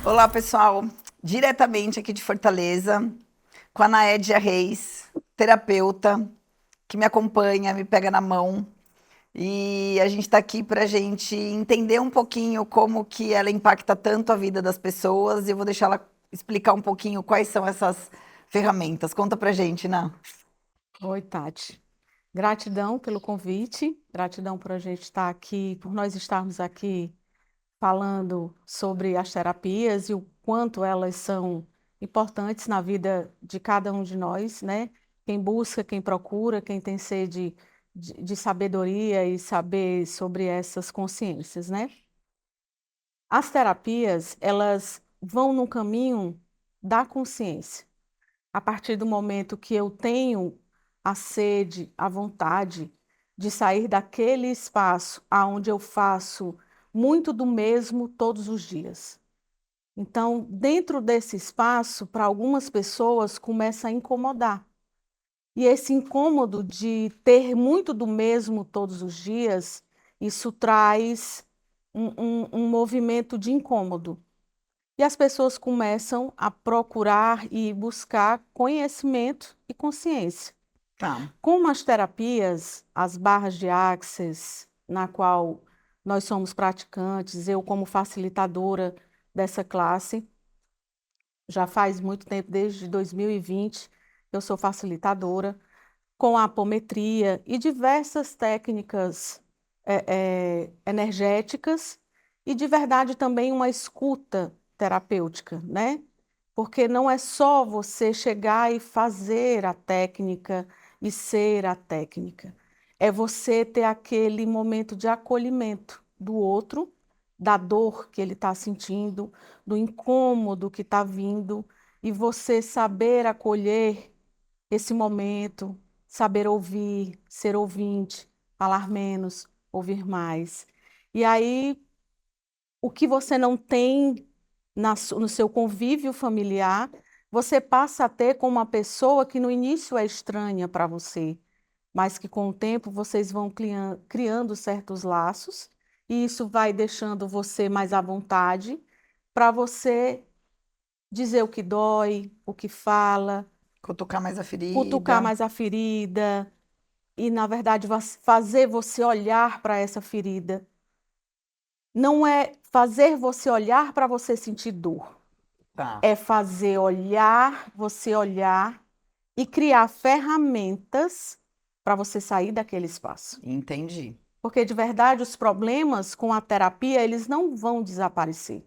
Olá, pessoal. Diretamente aqui de Fortaleza, com a Naédia Reis, terapeuta, que me acompanha, me pega na mão. E a gente está aqui para a gente entender um pouquinho como que ela impacta tanto a vida das pessoas. E eu vou deixar ela explicar um pouquinho quais são essas ferramentas. Conta pra gente, Ná. Oi, Tati. Gratidão pelo convite, gratidão por a gente estar aqui, por nós estarmos aqui falando sobre as terapias e o quanto elas são importantes na vida de cada um de nós, né? Quem busca, quem procura, quem tem sede de sabedoria e saber sobre essas consciências, né? As terapias, elas vão no caminho da consciência. A partir do momento que eu tenho a sede, a vontade de sair daquele espaço aonde eu faço muito do mesmo todos os dias. Então, dentro desse espaço, para algumas pessoas, começa a incomodar. E esse incômodo de ter muito do mesmo todos os dias, isso traz um movimento de incômodo. E as pessoas começam a procurar e buscar conhecimento e consciência. Tá. Como as terapias, as barras de Access, na qual nós somos praticantes, eu como facilitadora dessa classe, já faz muito tempo, desde 2020, eu sou facilitadora, com a apometria e diversas técnicas energéticas e, de verdade, também uma escuta terapêutica, né? Porque não é só você chegar e fazer a técnica e ser a técnica. É você ter aquele momento de acolhimento do outro, da dor que ele está sentindo, do incômodo que está vindo, e você saber acolher esse momento, saber ouvir, ser ouvinte, falar menos, ouvir mais. E aí, o que você não tem no seu convívio familiar, você passa a ter com uma pessoa que no início é estranha para você, mas que com o tempo vocês vão criando certos laços, e isso vai deixando você mais à vontade para você dizer o que dói, o que fala, Cutucar mais a cutucar ferida. mais a ferida e, na verdade, fazer você olhar para essa ferida. Não é fazer você olhar para você sentir dor. Tá. É fazer você olhar e criar ferramentas para você sair daquele espaço. Entendi. Porque, de verdade, os problemas com a terapia, eles não vão desaparecer.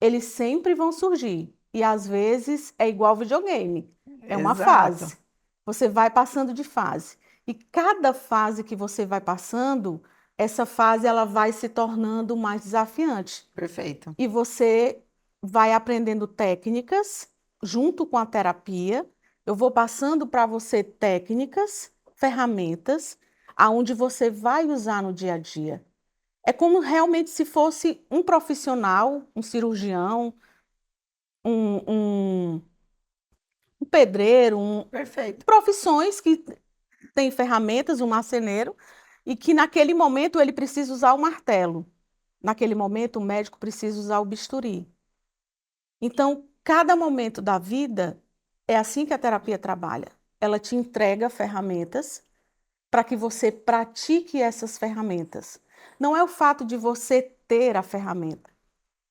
Eles sempre vão surgir. E, às vezes, é igual videogame. É uma Exato. fase. Você vai passando de fase. E cada fase que você vai passando, essa fase ela vai se tornando mais desafiante. Perfeito. E você vai aprendendo técnicas junto com a terapia. Eu vou passando para você técnicas, ferramentas, aonde você vai usar no dia a dia. É como realmente se fosse um profissional, um cirurgião, um, um, um pedreiro, Perfeito. profissões que têm ferramentas, um marceneiro, e que naquele momento ele precisa usar o martelo. Naquele momento o médico precisa usar o bisturi. Então, cada momento da vida é assim que a terapia trabalha. Ela te entrega ferramentas para que você pratique essas ferramentas. Não é o fato de você ter a ferramenta,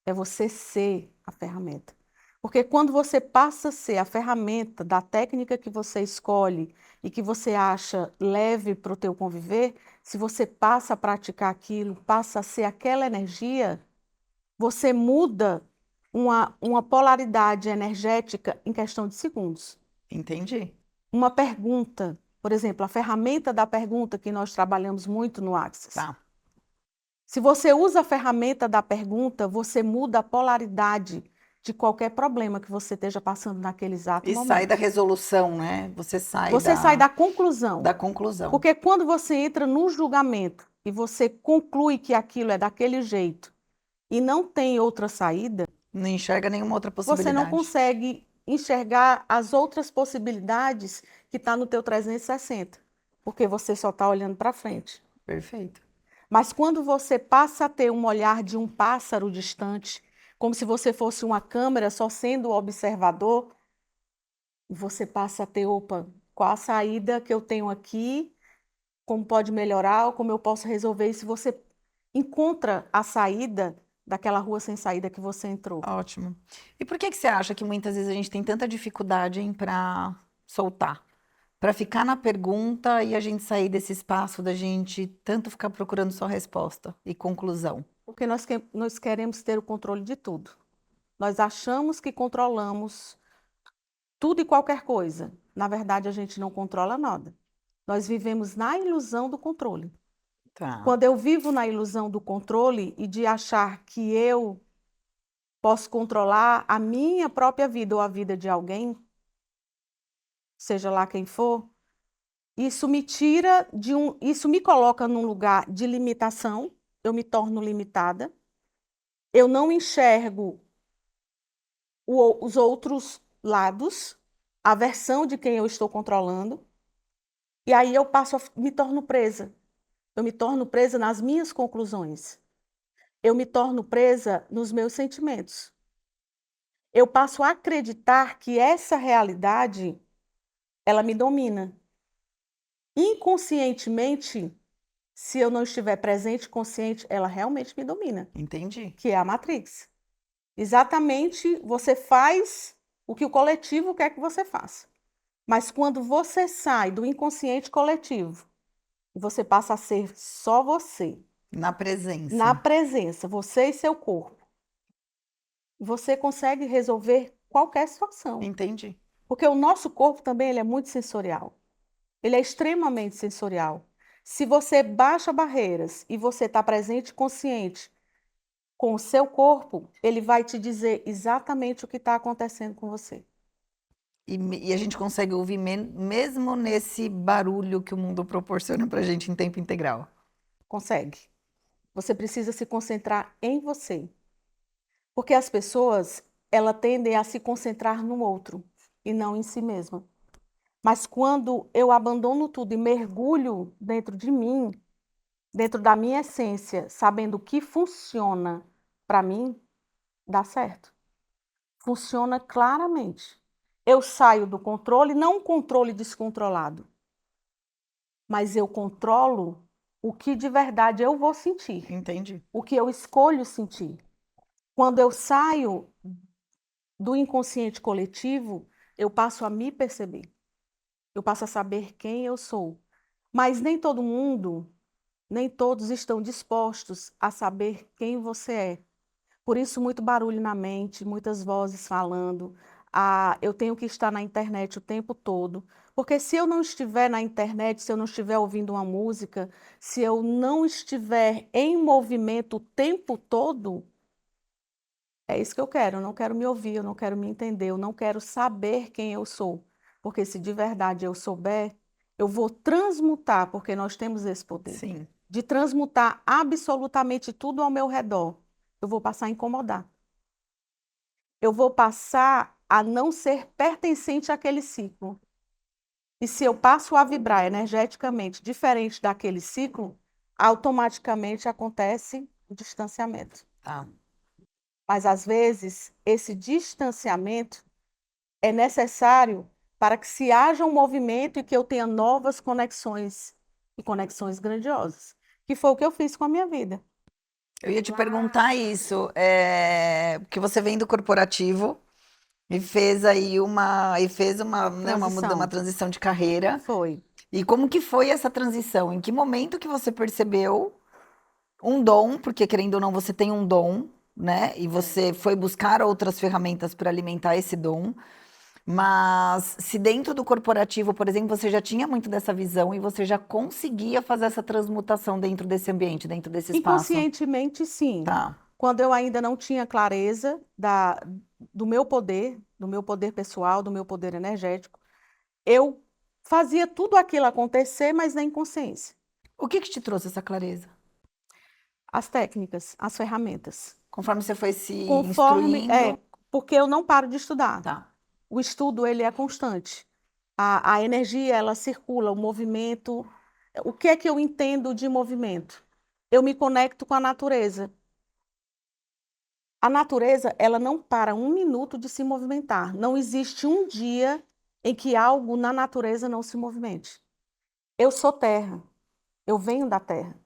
é você ser a ferramenta. Porque quando você passa a ser a ferramenta da técnica que você escolhe e que você acha leve para o teu conviver, se você passa a praticar aquilo, passa a ser aquela energia, você muda uma polaridade energética em questão de segundos. Entendi. Uma pergunta, por exemplo, a ferramenta da pergunta que nós trabalhamos muito no Access. Tá. Se você usa a ferramenta da pergunta, você muda a polaridade de qualquer problema que você esteja passando naquele exato E sai da momento. resolução, né? Você sai Você sai da, da conclusão. da conclusão. Porque quando você entra no julgamento e você conclui que aquilo é daquele jeito e não tem outra saída, Não enxerga nenhuma outra Você não possibilidade. consegue enxergar as outras possibilidades que está no teu 360, porque você só está olhando para frente. Perfeito. Mas quando você passa a ter um olhar de um pássaro distante, como se você fosse uma câmera só sendo o observador, você passa a ter, opa, qual a saída que eu tenho aqui, como pode melhorar, ou como eu posso resolver. E se você encontra a saída daquela rua sem saída que você entrou. Ótimo. E por que que você acha que muitas vezes a gente tem tanta dificuldade para soltar? Para ficar na pergunta e a gente sair desse espaço da gente tanto ficar procurando só resposta e conclusão. Porque nós queremos ter o controle de tudo. Nós achamos que controlamos tudo e qualquer coisa. Na verdade, a gente não controla nada. Nós vivemos na ilusão do controle. Tá. Quando eu vivo na ilusão do controle e de achar que eu posso controlar a minha própria vida ou a vida de alguém, seja lá quem for, isso me tira isso me coloca num lugar de limitação, eu me torno limitada, eu não enxergo os outros lados, a versão de quem eu estou controlando, e aí eu me torno presa. Eu me torno presa nas minhas conclusões. Eu me torno presa nos meus sentimentos. Eu passo a acreditar que essa realidade, ela me domina. Inconscientemente, se eu não estiver presente, consciente, ela realmente me domina, Entendi. que é a Matrix. Exatamente, você faz o que o coletivo quer que você faça. Mas quando você sai do inconsciente coletivo, você passa a ser só você, Na presença. na presença, você e seu corpo, você consegue resolver qualquer situação. Entendi. Porque o nosso corpo também ele é muito sensorial. Ele é extremamente sensorial. Se você baixa barreiras e você está presente e consciente com o seu corpo, ele vai te dizer exatamente o que está acontecendo com você. E a gente consegue ouvir mesmo nesse barulho que o mundo proporciona pra gente em tempo integral. Consegue. Você precisa se concentrar em você. Porque as pessoas, elas tendem a se concentrar no outro e não em si mesma. Mas quando eu abandono tudo e mergulho dentro de mim, dentro da minha essência, sabendo o que funciona para mim, dá certo. Funciona claramente. Eu saio do controle, não um controle descontrolado, mas eu controlo o que de verdade eu vou sentir, Entendi. o que eu escolho sentir. Quando eu saio do inconsciente coletivo, eu passo a me perceber. Eu passo a saber quem eu sou. Mas nem todo mundo, nem todos estão dispostos a saber quem você é. Por isso, muito barulho na mente, muitas vozes falando. Ah, eu tenho que estar na internet o tempo todo. Porque se eu não estiver na internet, se eu não estiver ouvindo uma música, se eu não estiver em movimento o tempo todo, é isso que eu quero. Eu não quero me ouvir, eu não quero me entender, eu não quero saber quem eu sou. Porque se de verdade eu souber, eu vou transmutar, porque nós temos esse poder, Sim. de transmutar absolutamente tudo ao meu redor. Eu vou passar a incomodar. Eu vou passar a não ser pertencente àquele ciclo. E se eu passo a vibrar energeticamente diferente daquele ciclo, automaticamente acontece o distanciamento. Tá. Mas às vezes esse distanciamento é necessário para que se haja um movimento e que eu tenha novas conexões e conexões grandiosas, que foi o que eu fiz com a minha vida. Eu ia te perguntar isso, porque você vem do corporativo e fez aí né, uma Transição. transição de carreira. Foi. E como que foi essa transição? Em que momento que você percebeu um dom, porque querendo ou não, você tem um dom, né? E você foi buscar outras ferramentas para alimentar esse dom. Mas se dentro do corporativo, por exemplo, você já tinha muito dessa visão e você já conseguia fazer essa transmutação dentro desse ambiente, dentro desse espaço. Inconscientemente, sim. Tá. Quando eu ainda não tinha clareza do meu poder pessoal, do meu poder energético, eu fazia tudo aquilo acontecer, mas na inconsciência. O que que te trouxe essa clareza? As técnicas, as ferramentas. Conforme você foi se Conforme, instruindo. porque eu não paro de estudar. Tá. O estudo, ele é constante. A energia, ela circula, o movimento. O que é que eu entendo de movimento? Eu me conecto com a natureza. A natureza, ela não para um minuto de se movimentar. Não existe um dia em que algo na natureza não se movimente. Eu sou terra, eu venho da terra.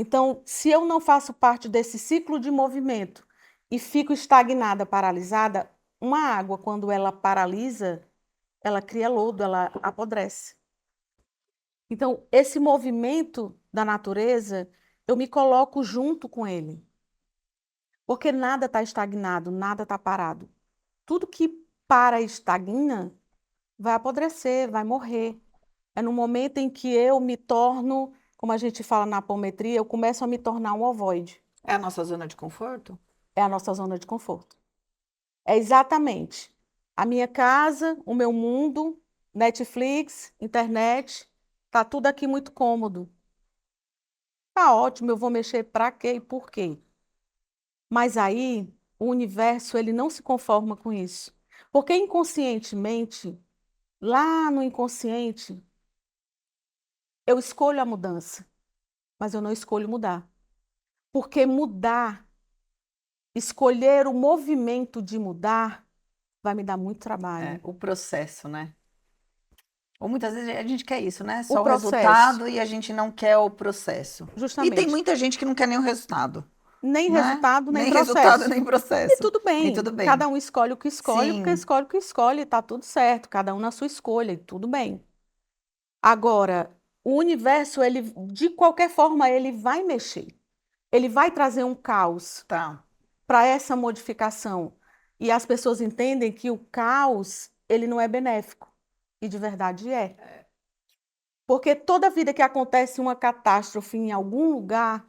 Então, se eu não faço parte desse ciclo de movimento e fico estagnada, paralisada, uma água, quando ela paralisa, ela cria lodo, ela apodrece. Então, esse movimento da natureza, eu me coloco junto com ele. Porque nada está estagnado, nada está parado. Tudo que para e estagna vai apodrecer, vai morrer. É no momento em que eu me torno, como a gente fala na apometria, eu começo a me tornar um ovoide. É a nossa zona de conforto? É a nossa zona de conforto. É exatamente a minha casa, o meu mundo, Netflix, internet, tá tudo aqui muito cômodo. Tá ótimo, eu vou mexer para quê e por quê? Mas aí o universo ele não se conforma com isso. Porque inconscientemente, lá no inconsciente, eu escolho a mudança, mas eu não escolho mudar. Porque mudar, escolher o movimento de mudar, vai me dar muito É, trabalho. o processo, né? Ou muitas vezes a gente quer isso, né? O Só o processo, resultado e a gente não quer o processo. E tem justamente, muita gente que não quer nem o resultado, nem né? resultado, nem Nem resultado, processo. nem E processo. tudo E bem, tudo bem. cada um escolhe o que escolhe, porque Sim, escolhe o que escolhe, tá tudo certo, cada um na sua escolha, e tudo bem. Agora, o universo, ele, de qualquer forma, ele vai mexer. Ele vai trazer um caos tá. para essa modificação. E as pessoas entendem que o caos, ele não é benéfico. E de verdade é. Porque toda vida que acontece uma catástrofe em algum lugar,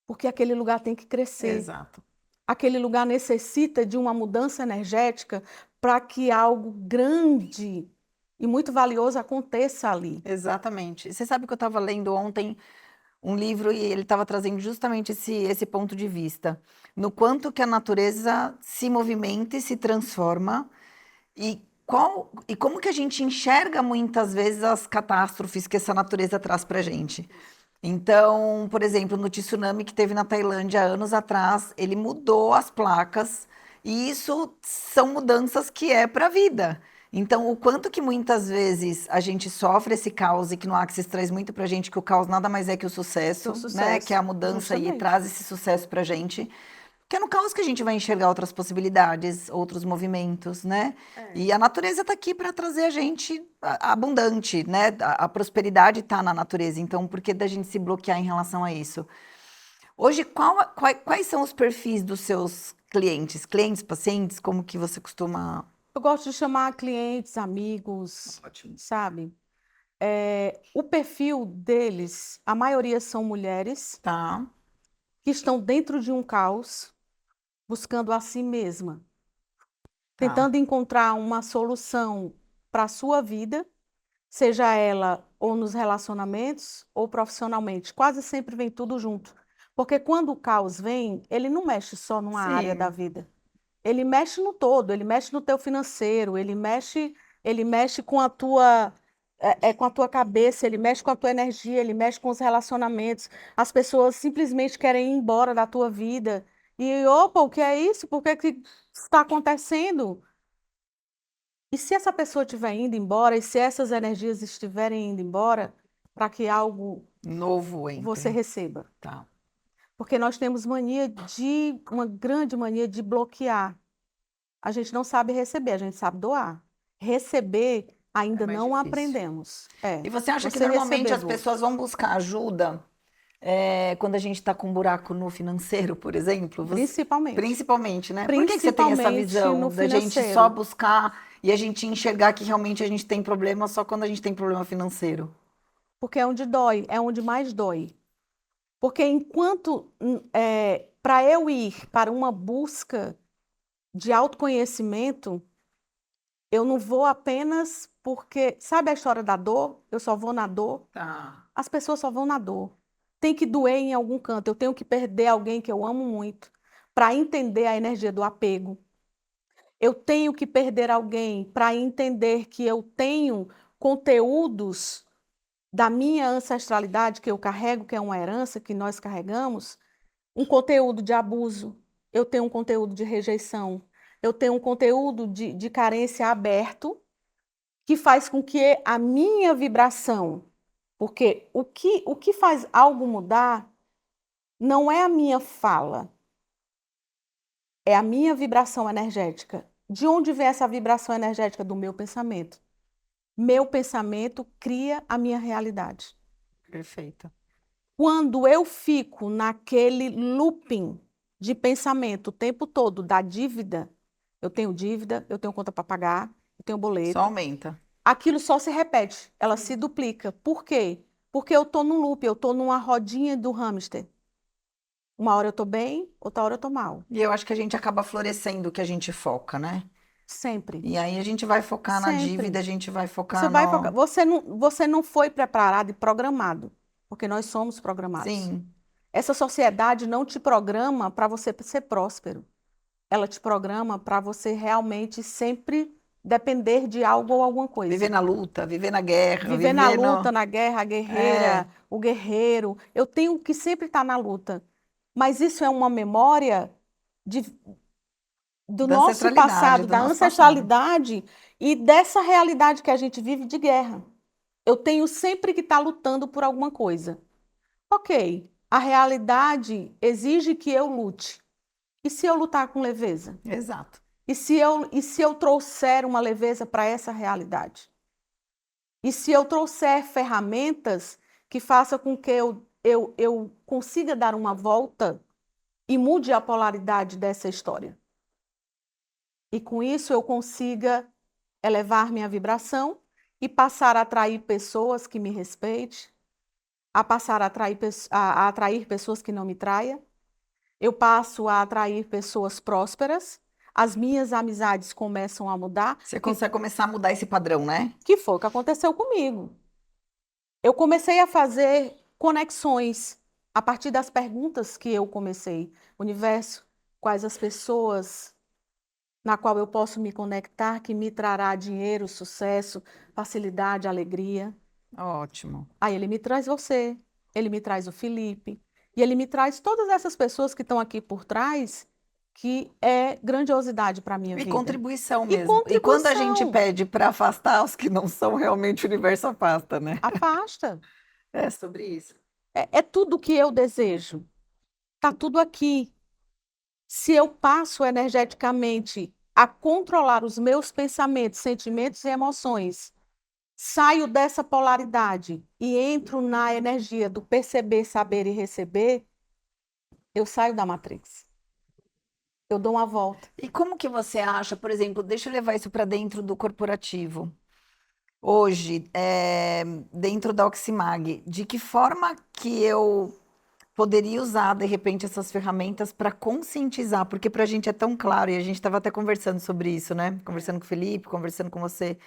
porque aquele lugar tem que crescer. Exato. Aquele lugar necessita de uma mudança energética para que algo grande e muito valioso aconteça ali. Exatamente. Você sabe que eu estava lendo ontem um livro e ele estava trazendo justamente esse ponto de vista. No quanto que a natureza se movimenta e se transforma e como que a gente enxerga muitas vezes as catástrofes que essa natureza traz para a gente. Então, por exemplo, no tsunami que teve na Tailândia anos atrás, ele mudou as placas e isso são mudanças que é para a vida. Então, o quanto que muitas vezes a gente sofre esse caos e que no Axis traz muito para a gente que o caos nada mais é que o Que é o sucesso, né? Que é a sucesso, mudança e justamente. traz esse sucesso para a gente. Que é no caos que a gente vai enxergar outras possibilidades, outros movimentos, né? É. E a natureza está aqui para trazer a gente abundante, né? A prosperidade está na natureza, então por que da gente se bloquear em relação a isso? Hoje, quais são os perfis dos seus clientes? Clientes, pacientes, como que você costuma... Eu gosto de chamar clientes, amigos, Ótimo. sabe? O perfil deles, a maioria são mulheres Tá, que estão dentro de um caos, buscando a si mesma, tá. tentando encontrar uma solução para a sua vida, seja ela ou nos relacionamentos ou profissionalmente. Quase sempre vem tudo junto. Porque quando o caos vem, ele não mexe só numa área da Sim, vida. Ele mexe no todo, ele mexe no teu financeiro, ele mexe com a tua com a tua cabeça, ele mexe com a tua energia, ele mexe com os relacionamentos. As pessoas simplesmente querem ir embora da tua vida. E, opa, o que é isso? Por que que está acontecendo? E se essa pessoa estiver indo embora, e se essas energias estiverem indo embora, para que algo novo você entre. receba? Tá. Porque nós temos uma grande mania de bloquear. A gente não sabe receber, a gente sabe doar. Receber É ainda mais não difícil. aprendemos. E você acha que Você normalmente receber as do outro. pessoas vão buscar ajuda quando a gente está com um buraco no financeiro, por exemplo? Principalmente. Principalmente, né? Por que que você tem essa Principalmente no visão da gente só financeiro. buscar e a gente enxergar que realmente a gente tem problema só quando a gente tem problema financeiro? Porque é onde dói, é onde mais dói. Porque enquanto para eu ir para uma busca de autoconhecimento, eu não vou apenas porque, sabe a história da dor? Eu só vou na dor. Tá. As pessoas só vão na dor. Tem que doer em algum canto. Eu tenho que perder alguém que eu amo muito para entender a energia do apego. Eu tenho que perder alguém para entender que eu tenho conteúdos da minha ancestralidade que eu carrego, que é uma herança que nós carregamos, um conteúdo de abuso, eu tenho um conteúdo de rejeição, eu tenho um conteúdo de carência aberto, que faz com que a minha vibração, porque o que faz algo mudar não é a minha fala, é a minha vibração energética. De onde vem essa vibração energética? Do meu pensamento. Meu pensamento cria a minha realidade. Perfeito. Quando eu fico naquele looping de pensamento o tempo todo da dívida, eu tenho conta para pagar, eu tenho Só boleto, aumenta. aquilo só se repete, ela se duplica. Por quê? Porque eu estou num loop, eu estou numa rodinha do hamster. Uma hora eu estou bem, outra hora eu estou mal. E eu acho que a gente acaba florescendo o que a gente foca, né? Sempre, E aí a gente vai focar na dívida, sempre. a gente vai Você focar vai focar. no. Você não foi preparado e programado, porque nós somos programados. Sim. Essa sociedade não te programa para você ser próspero. Ela te programa para você realmente sempre depender de algo ou alguma Viver coisa. na luta, viver na guerra, Viver na viver luta, no. na guerra, a É, guerreira, o guerreiro. Eu tenho que sempre estar na luta. Mas isso é uma memória de, do da nosso ancestralidade, passado, do da nosso passado. ancestralidade e dessa realidade que a gente vive de guerra. Eu tenho sempre que estar lutando por alguma coisa. Ok, a realidade exige que eu lute. E se eu lutar com leveza? Exato. E se eu trouxer uma leveza para essa realidade? E se eu trouxer ferramentas que façam com que eu consiga dar uma volta e mude a polaridade dessa história? E com isso eu consiga elevar minha vibração e passar a atrair pessoas que me respeitem, a passar a atrair pessoas que não me traia. Eu passo a atrair pessoas prósperas, as minhas amizades começam a mudar, Você consegue começar a mudar esse padrão, né? que foi o que aconteceu comigo. Eu comecei a fazer conexões a partir das perguntas que eu comecei. Universo, quais as pessoas na qual eu posso me conectar que me trará dinheiro, sucesso, facilidade, alegria? Ótimo. Aí ele me traz você, ele me traz o Felipe, e ele me traz todas essas pessoas que estão aqui por trás, que é grandiosidade para a minha E vida. contribuição E mesmo. E quando a gente contribuição, pede para afastar os que não são, realmente o universo afasta, né? afasta. É sobre isso. É tudo o que eu desejo. Está tudo aqui. Se eu passo energeticamente a controlar os meus pensamentos, sentimentos e emoções, saio dessa polaridade e entro na energia do perceber, saber e receber, eu saio da Matrix. Eu dou uma volta. E como que você acha, por exemplo, deixa eu levar isso para dentro do corporativo. Hoje, dentro da Oximag, de que forma que eu poderia usar, de repente, essas ferramentas para conscientizar? Porque para a gente é tão claro, e a gente estava até conversando sobre isso, né? Conversando com o Felipe, conversando com você,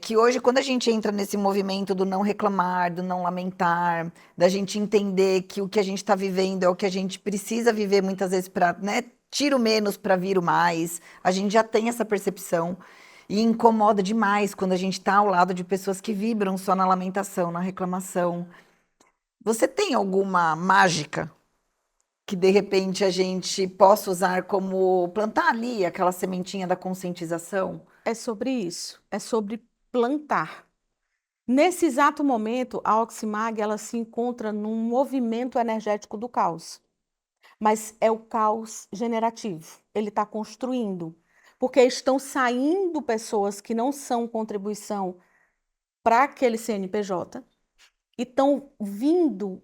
que hoje, quando a gente entra nesse movimento do não reclamar, do não lamentar, da gente entender que o que a gente está vivendo é o que a gente precisa viver muitas vezes para, né? Tiro menos para vir o mais, a gente já tem essa percepção. E incomoda demais quando a gente está ao lado de pessoas que vibram só na lamentação, na reclamação. Você tem alguma mágica que de repente a gente possa usar como plantar ali aquela sementinha da conscientização? É sobre isso. É sobre plantar. Nesse exato momento, a Oximag ela se encontra num movimento energético do caos. Mas é o caos generativo. Ele está construindo. Porque estão saindo pessoas que não são contribuição para aquele CNPJ e estão vindo,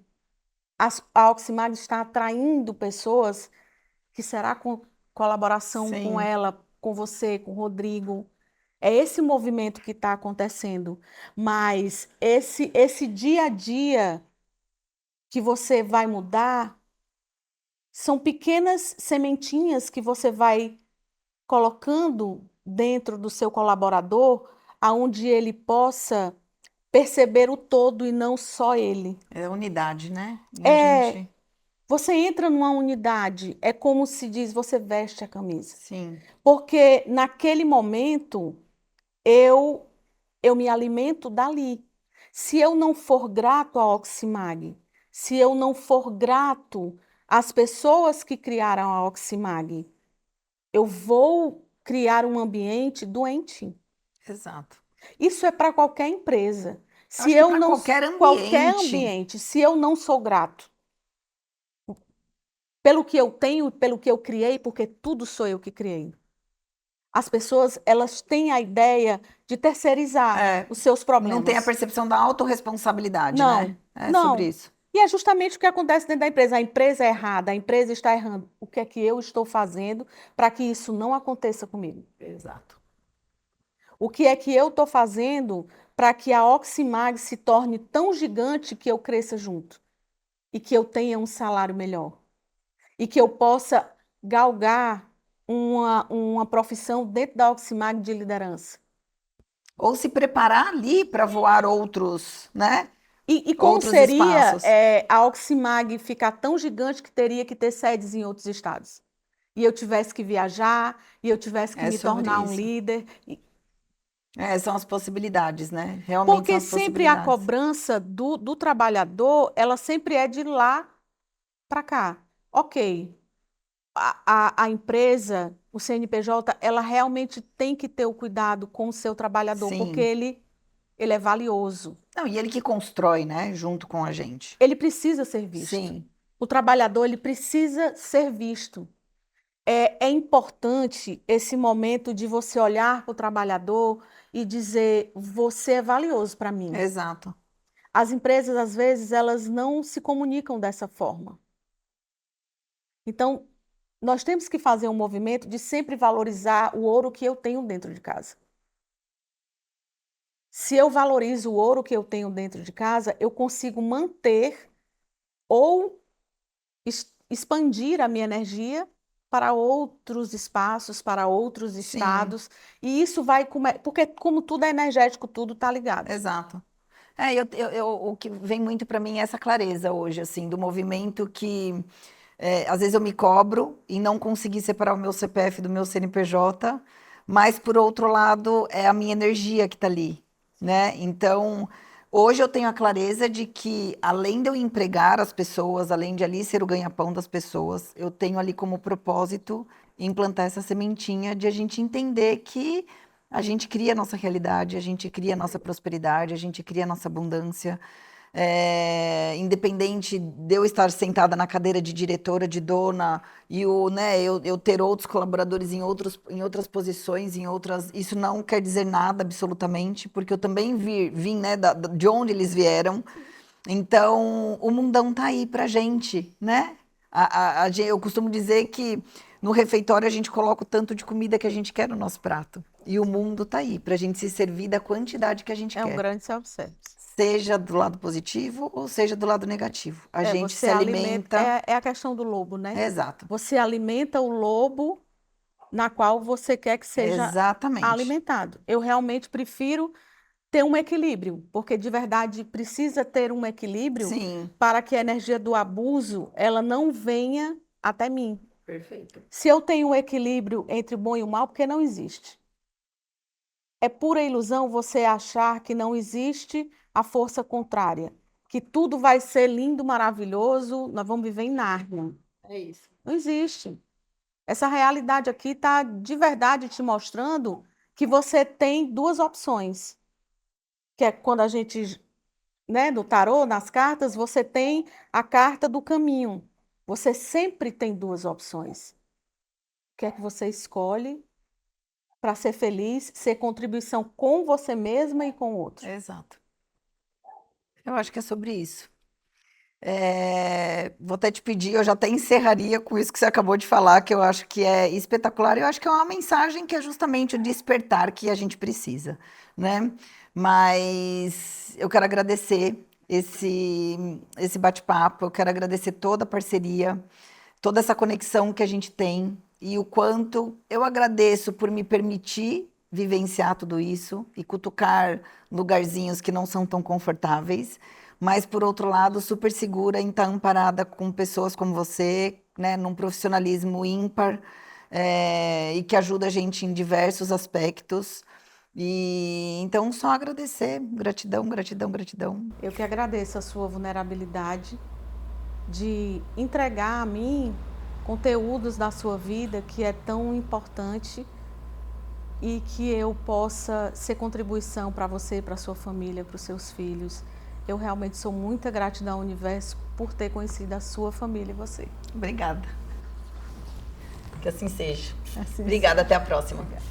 a Oximag está atraindo pessoas que será com colaboração com Sim. ela, com você, com o Rodrigo. É esse movimento que está acontecendo. Mas esse dia a dia que você vai mudar são pequenas sementinhas que você vai colocando dentro do seu colaborador, aonde ele possa perceber o todo e não só ele. É unidade, né? E a É, gente. Você entra numa unidade, é como se diz, você veste a camisa. Sim. Porque naquele momento eu me alimento dali. Se eu não for grato à Oximag, se eu não for grato às pessoas que criaram a Oximag, eu vou criar um ambiente doente. Exato. Isso é para qualquer empresa. Se Acho que eu para não, qualquer ambiente. ambiente, se eu não sou grato pelo que eu tenho, pelo que eu criei, porque tudo sou eu que criei. As pessoas, elas têm a ideia de terceirizar É, os seus não tem a problemas. percepção da autorresponsabilidade, né? Não, É sobre não. isso. E é justamente o que acontece dentro da empresa. A empresa é errada, a empresa está errando. O que é que eu estou fazendo para que isso não aconteça comigo? Exato. O que é que eu estou fazendo para que a Oximag se torne tão gigante que eu cresça junto? E que eu tenha um salário melhor? E que eu possa galgar uma profissão dentro da Oximag de liderança? Ou se preparar ali para voar outros, né? E como Outros seria espaços. a Oximag ficar tão gigante que teria que ter sedes em outros estados? E eu tivesse que viajar, e eu tivesse que É me sobre tornar um isso. líder. É, são as possibilidades, né? Realmente são Porque as sempre a possibilidades. cobrança do trabalhador, ela sempre é de lá para cá. Ok, a empresa, o CNPJ, ela realmente tem que ter o cuidado com o seu trabalhador, porque Sim. ele é valioso. Não, e ele que constrói, né? Junto com a gente. Ele precisa ser visto. Sim. O trabalhador, ele precisa ser visto. É importante esse momento de você olhar para o trabalhador e dizer: você é valioso para mim. Exato. As empresas, às vezes, elas não se comunicam dessa forma. Então, nós temos que fazer um movimento de sempre valorizar o ouro que eu tenho dentro de casa. Se eu valorizo o ouro que eu tenho dentro de casa, eu consigo manter ou expandir a minha energia para outros espaços, para outros Sim. estados, e isso vai porque como tudo é energético, tudo está ligado. Exato. É, o que vem muito para mim é essa clareza hoje, assim, do movimento que às vezes eu me cobro em não conseguir separar o meu CPF do meu CNPJ, mas por outro lado é a minha energia que está ali, né? Então, hoje eu tenho a clareza de que além de eu empregar as pessoas, além de ali ser o ganha-pão das pessoas, eu tenho ali como propósito implantar essa sementinha de a gente entender que a gente cria a nossa realidade, a gente cria a nossa prosperidade, a gente cria a nossa abundância. Independente de eu estar sentada na cadeira de diretora, de dona, e eu ter outros colaboradores em outras posições, isso não quer dizer nada absolutamente, porque eu também vim, né, de onde eles vieram. Então, o mundão tá aí pra gente, né? Eu costumo dizer que no refeitório a gente coloca o tanto de comida que a gente quer no nosso prato. E o mundo tá aí pra gente se servir da quantidade que a gente É um quer. grande self-service. Seja do lado positivo ou seja do lado negativo. A gente se Você alimenta, alimenta. é a questão do lobo, né? Exato. Você alimenta o lobo na qual você quer que seja Exatamente. alimentado. Eu realmente prefiro ter um equilíbrio, porque de verdade precisa ter um equilíbrio Sim. para que a energia do abuso ela não venha até mim. Perfeito. Se eu tenho um equilíbrio entre o bom e o mal, porque não existe. É pura ilusão você achar que não existe a força contrária, que tudo vai ser lindo, maravilhoso, nós vamos viver em Nárnia. É isso. Não existe. Essa realidade aqui está de verdade te mostrando que você tem duas opções, que é quando a gente, né, no tarô, nas cartas, você tem a carta do caminho. Você sempre tem duas opções. O que é que você escolhe para ser feliz, ser contribuição com você mesma e com o outro? Exato. Eu acho que é sobre isso. Vou até te pedir, eu já até encerraria com isso que você acabou de falar, que eu acho que é espetacular. Eu acho que é uma mensagem que é justamente o despertar que a gente precisa, né? Mas eu quero agradecer esse bate-papo, eu quero agradecer toda a parceria, toda essa conexão que a gente tem e o quanto eu agradeço por me permitir vivenciar tudo isso e cutucar lugarzinhos que não são tão confortáveis, mas por outro lado, super segura em estar amparada com pessoas como você, né, num profissionalismo ímpar, e que ajuda a gente em diversos aspectos. E então, só agradecer. Gratidão, gratidão, gratidão. Eu que agradeço a sua vulnerabilidade de entregar a mim conteúdos da sua vida que é tão importante e que eu possa ser contribuição para você, para sua família, para os seus filhos. Eu realmente sou muita gratidão ao universo por ter conhecido a sua família e você. Obrigada. Que assim seja. Assim Obrigada, até a próxima. Obrigada.